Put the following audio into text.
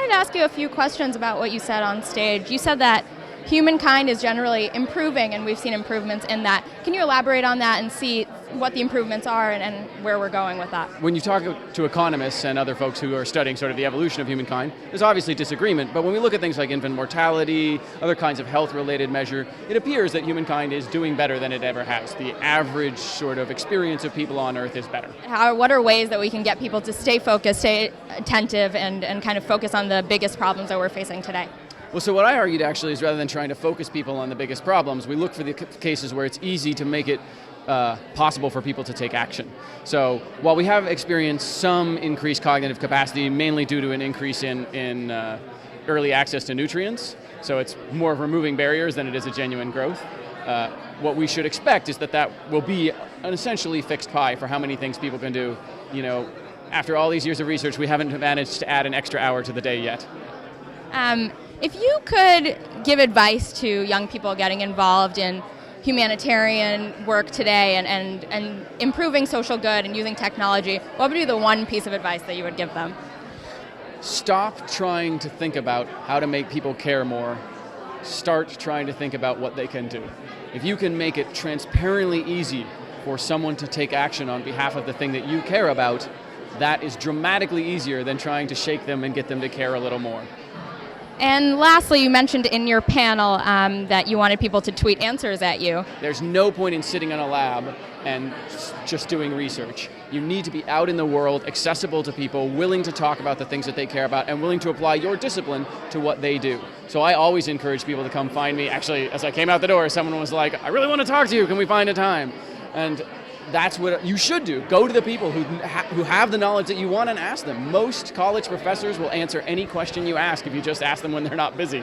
wanted to ask you a few questions about what you said on stage. You said that humankind is generally improving, and we've seen improvements in that. Can you elaborate on that and see what the improvements are and where we're going with that? When you talk to economists and other folks who are studying sort of the evolution of humankind, there's obviously disagreement, but when we look at things like infant mortality, other kinds of health-related measure, it appears that humankind is doing better than it ever has. The average sort of experience of people on Earth is better. What are ways that we can get people to stay focused, stay attentive, and kind of focus on the biggest problems that we're facing today? Well, so what I argued actually is rather than trying to focus people on the biggest problems, we look for the cases where it's easy to make it possible for people to take action. So while we have experienced some increased cognitive capacity, mainly due to an increase in early access to nutrients, so it's more of removing barriers than it is a genuine growth, what we should expect is that will be an essentially fixed pie for how many things people can do. You know, after all these years of research, we haven't managed to add an extra hour to the day yet. If you could give advice to young people getting involved in humanitarian work today and improving social good and using technology, what would be the one piece of advice that you would give them? Stop trying to think about how to make people care more. Start trying to think about what they can do. If you can make it transparently easy for someone to take action on behalf of the thing that you care about, that is dramatically easier than trying to shake them and get them to care a little more. And lastly, you mentioned in your panel that you wanted people to tweet answers at you. There's no point in sitting in a lab and just doing research. You need to be out in the world, accessible to people, willing to talk about the things that they care about, and willing to apply your discipline to what they do. So I always encourage people to come find me. Actually, as I came out the door, someone was like, I really want to talk to you, can we find a time? And that's what you should do. Go to the people who have the knowledge that you want and ask them. Most college professors will answer any question you ask if you just ask them when they're not busy.